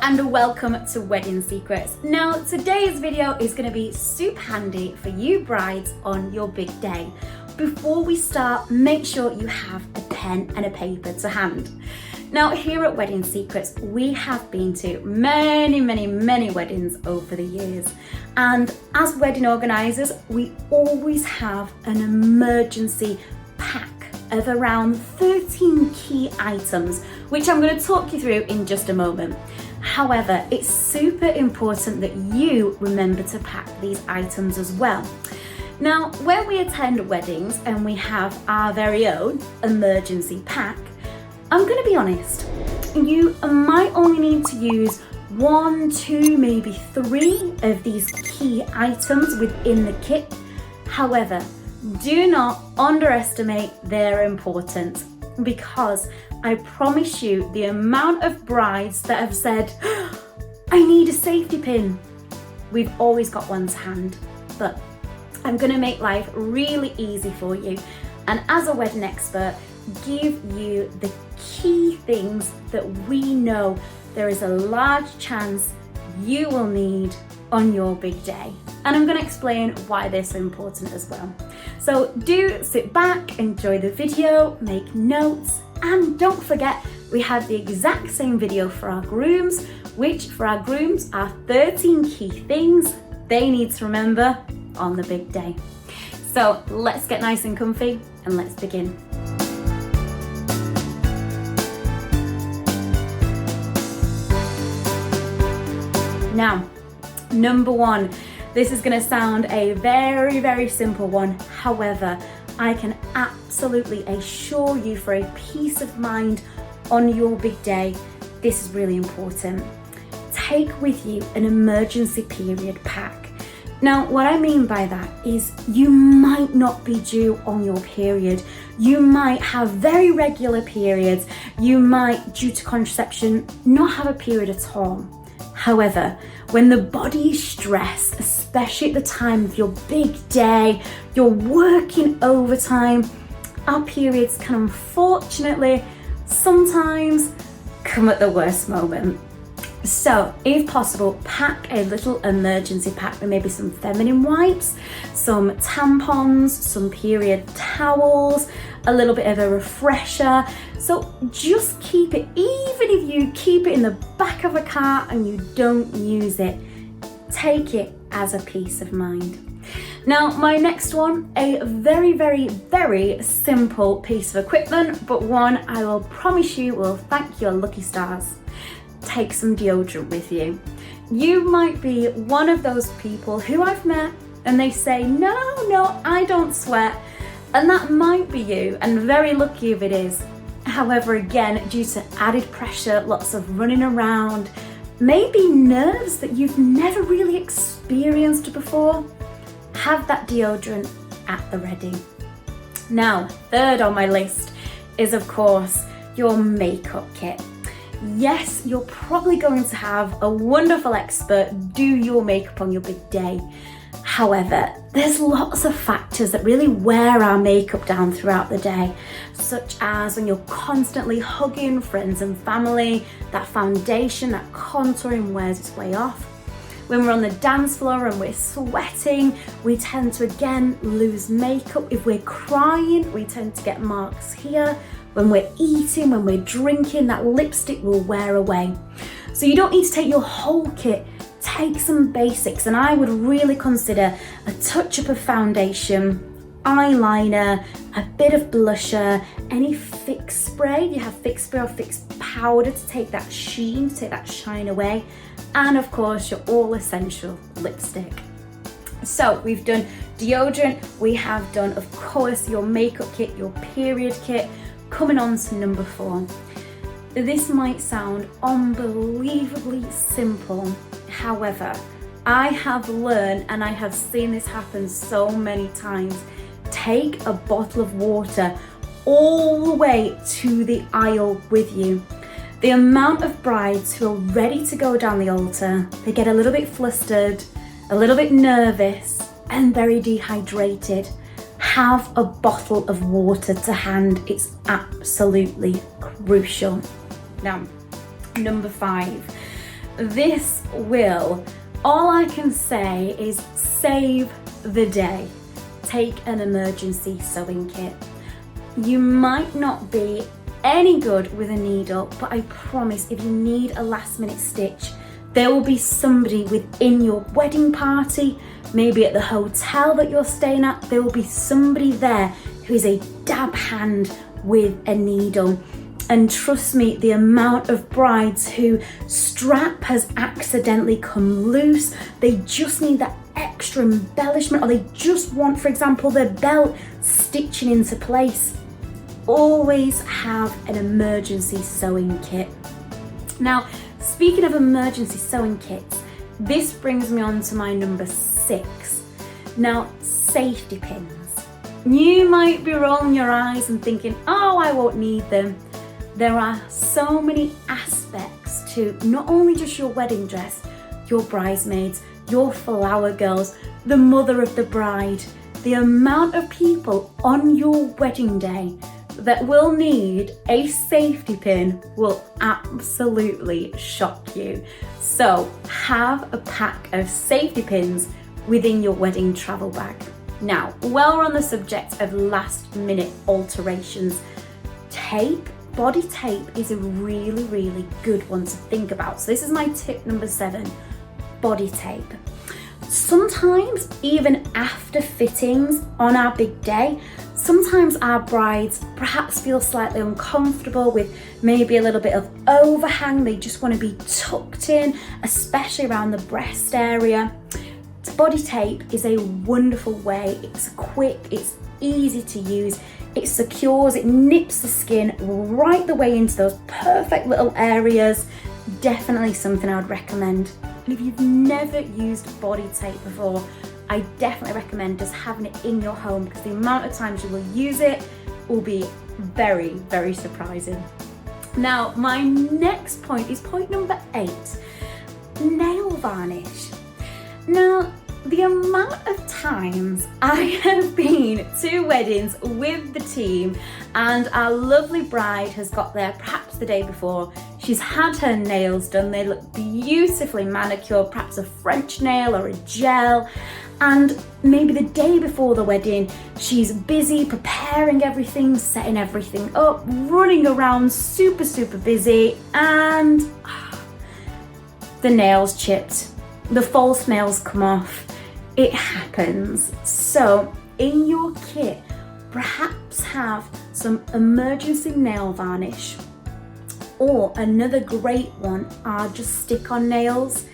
and welcome to Wedding Secrets. Now today's video is going to be super handy for you brides on your big day. Before we start, make sure you have a pen and a paper to hand. Now here at Wedding Secrets, we have been to many weddings over the years, and as wedding organisers we always have an emergency pack of around 13 key items, which I'm going to talk you through in just a moment. However, it's super important that you remember to pack these items as well. Now, when we attend weddings and we have our very own emergency pack, I'm going to be honest, you might only need to use 1, 2, maybe 3 of these key items within the kit. However, do not underestimate their importance, because I promise you the amount of brides that have said, I need a safety pin. We've always got one to hand, but I'm going to make life really easy for you, and as a wedding expert, give you the key things that we know there is a large chance you will need on your big day. And I'm going to explain why they're so important as well. So do sit back, enjoy the video, make notes, and don't forget we have the exact same video for our grooms, which for our grooms are 13 key things they need to remember on the big day. So let's get nice and comfy and let's begin. Now, number 1, this is going to sound a very simple one. However, I can absolutely assure you, for a peace of mind on your big day, this is really important. Take with you an emergency period pack. Now, what I mean by that is you might not be due on your period. You might have very regular periods. You might, due to contraception, not have a period at all. However, when the body is stressed, especially at the time of your big day, you're working overtime, our periods can unfortunately sometimes come at the worst moment. So, if possible, pack a little emergency pack with maybe some feminine wipes, some tampons, some period towels, a little bit of a refresher. So just keep it, even if you keep it in the back of a car and you don't use it, take it as a peace of mind. Now, my next one, a very simple piece of equipment, but one I will promise you will thank your lucky stars. Take some deodorant with you. You might be one of those people who I've met and they say, no, I don't sweat. And that might be you, and very lucky if it is. However, again, due to added pressure, lots of running around, maybe nerves that you've never really experienced before, have that deodorant at the ready. Now, third on my list is, of course, your makeup kit. Yes, you're probably going to have a wonderful expert do your makeup on your big day. However, there's lots of factors that really wear our makeup down throughout the day, such as when you're constantly hugging friends and family, that foundation, that contouring wears its way off. When we're on the dance floor and we're sweating, we tend to again lose makeup. If we're crying, we tend to get marks here. When we're eating, when we're drinking, that lipstick will wear away. So you don't need to take your whole kit. Take some basics, and I would really consider a touch-up of foundation, eyeliner, a bit of blusher, any fix spray. You have fix spray or fix powder to take that sheen, to take that shine away, and of course your all essential lipstick. So we've done deodorant, we have done, of course, your makeup kit, your period kit. Coming on to number 4. This might sound unbelievably simple. However, I have learned, and I have seen this happen so many times, take a bottle of water all the way to the aisle with you. The amount of brides who are ready to go down the altar, they get a little bit flustered, a little bit nervous, and very dehydrated. Have a bottle of water to hand. It's absolutely crucial. Now, number 5. this will, all I can say is save the day. Take an emergency sewing kit. You might not be any good with a needle, but I promise if you need a last minute stitch, there will be somebody within your wedding party, maybe at the hotel that you're staying at, there will be somebody there who is a dab hand with a needle. And trust me, the amount of brides who strap has accidentally come loose, they just need that extra embellishment, or they just want, for example, their belt stitching into place. Always have an emergency sewing kit. Now, speaking of emergency sewing kits, this brings me on to my number 6. Now, safety pins. You might be rolling your eyes and thinking, oh, I won't need them. There are so many aspects to not only just your wedding dress, your bridesmaids, your flower girls, the mother of the bride. The amount of people on your wedding day that will need a safety pin will absolutely shock you. So have a pack of safety pins within your wedding travel bag. Now, while we're on the subject of last minute alterations, tape, body tape is a really, really good one to think about. So this is my tip number 7, body tape. Sometimes even after fittings on our big day, sometimes our brides perhaps feel slightly uncomfortable with maybe a little bit of overhang. They just want to be tucked in, especially around the breast area. Body tape is a wonderful way. It's quick, it's easy to use, it secures, it nips the skin right the way into those perfect little areas. Definitely something I would recommend. And if you've never used body tape before, I definitely recommend just having it in your home, because the amount of times you will use it will be very, very surprising. Now, my next point is point number 8, nail varnish. Now, the amount of times I have been to weddings with the team and our lovely bride has got there perhaps the day before, she's had her nails done, they look beautifully manicured, perhaps a French nail or a gel, and maybe the day before the wedding, she's busy preparing everything, setting everything up, running around super, super busy, and the nail's chipped. The false nails come off. It happens. So in your kit, perhaps have some emergency nail varnish, or another great one are just stick-on nails.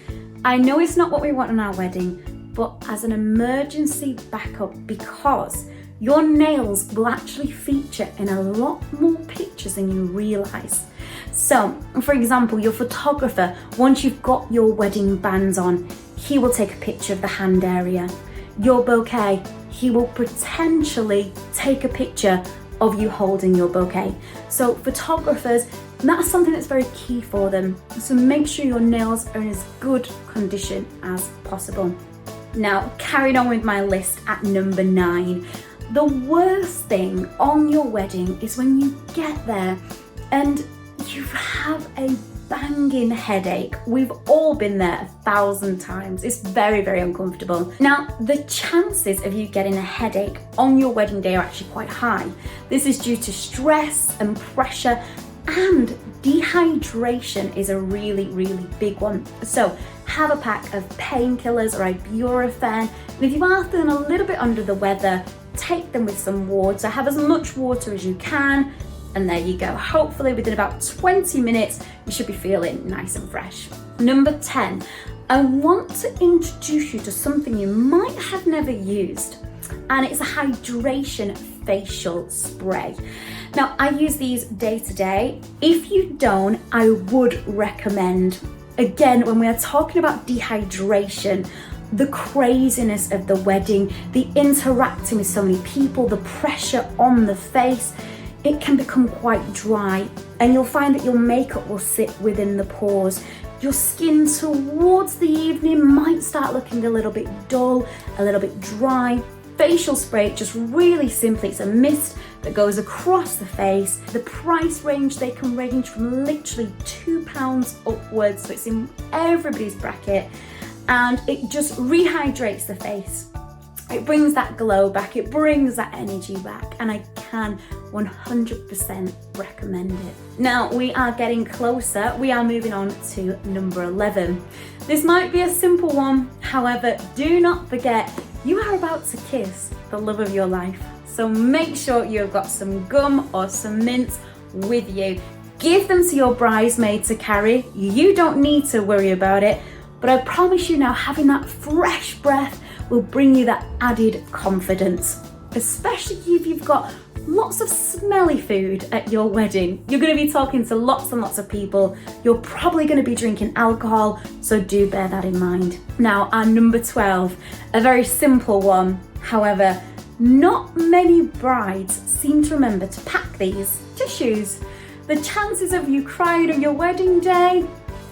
I know it's not what we want on our wedding, but as an emergency backup, because your nails will actually feature in a lot more pictures than you realise. So, for example, your photographer, once you've got your wedding bands on, he will take a picture of the hand area. Your bouquet, he will potentially take a picture of you holding your bouquet. So photographers, that's something that's very key for them. So make sure your nails are in as good condition as possible. Now, carrying on with my list at number 9. The worst thing on your wedding is when you get there and you have a banging headache. We've all been there 1,000 times. It's very, very uncomfortable. Now, the chances of you getting a headache on your wedding day are actually quite high. This is due to stress and pressure, and dehydration is a really, really big one. So have a pack of painkillers or ibuprofen, and if you are feeling a little bit under the weather, take them with some water. Have as much water as you can, and there you go. Hopefully within about 20 minutes, you should be feeling nice and fresh. Number 10, I want to introduce you to something you might have never used, and it's a hydration facial spray. Now, I use these day to day. If you don't, I would recommend. Again, when we are talking about dehydration, the craziness of the wedding, the interacting with so many people, the pressure on the face, it can become quite dry, and you'll find that your makeup will sit within the pores. Your skin towards the evening might start looking a little bit dull, a little bit dry. Facial spray, just really simply, it's a mist that goes across the face. The price range, they can range from literally £2 upwards, so it's in everybody's bracket, and it just rehydrates the face. It brings that glow back, it brings that energy back, and I can 100% recommend it. Now we are getting closer, we are moving on to number 11. This might be a simple one, however, do not forget you are about to kiss the love of your life. So make sure you've got some gum or some mints with you. Give them to your bridesmaid to carry. You don't need to worry about it, but I promise you now, having that fresh breath will bring you that added confidence, especially if you've got lots of smelly food at your wedding. You're going to be talking to lots and lots of people. You're probably going to be drinking alcohol, so do bear that in mind. Now, our number 12, a very simple one. However, not many brides seem to remember to pack these tissues. The chances of you crying on your wedding day,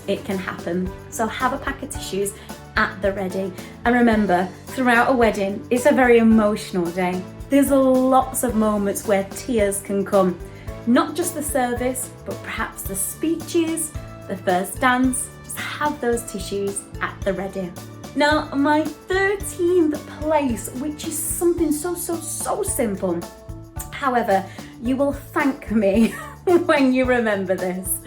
it can happen. So have a pack of tissues at the ready. And remember, throughout a wedding, it's a very emotional day. There's lots of moments where tears can come. Not just the service, but perhaps the speeches, the first dance. Just have those tissues at the ready. Now, my 13th place, which is something so simple. However, you will thank me when you remember this.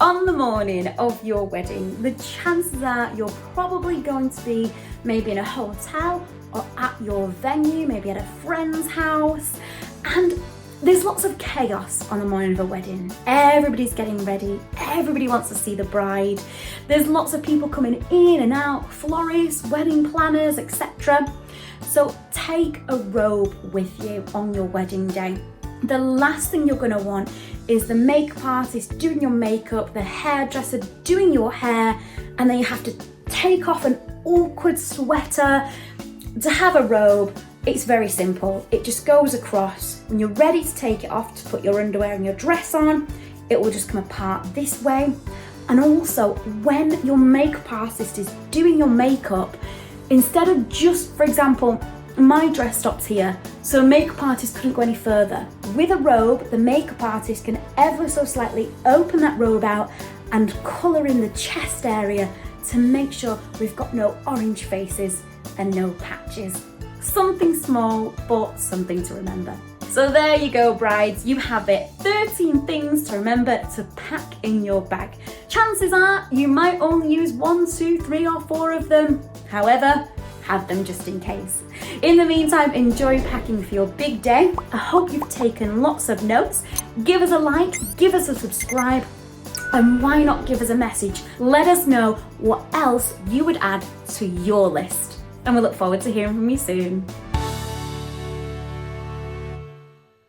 On the morning of your wedding, the chances are you're probably going to be maybe in a hotel or at your venue, maybe at a friend's house, and there's lots of chaos on the morning of a wedding. Everybody's getting ready, everybody wants to see the bride. There's lots of people coming in and out, florists, wedding planners, etc. So take a robe with you on your wedding day. The last thing you're going to want is the makeup artist doing your makeup, the hairdresser doing your hair, and then you have to take off an awkward sweater. To have a robe, it's very simple. It just goes across. When you're ready to take it off to put your underwear and your dress on, it will just come apart this way. And also, when your makeup artist is doing your makeup, instead of just, for example, my dress stopped here, so a makeup artist couldn't go any further. With a robe, the makeup artist can ever so slightly open that robe out and colour in the chest area to make sure we've got no orange faces and no patches. Something small, but something to remember. So there you go, brides, you have it. 13 things to remember to pack in your bag. Chances are you might only use 1, 2, 3 or 4 of them. However, have them just in case. In the meantime, enjoy packing for your big day. I hope you've taken lots of notes. Give us a like, give us a subscribe, and why not give us a message? Let us know what else you would add to your list. And we look forward to hearing from you soon.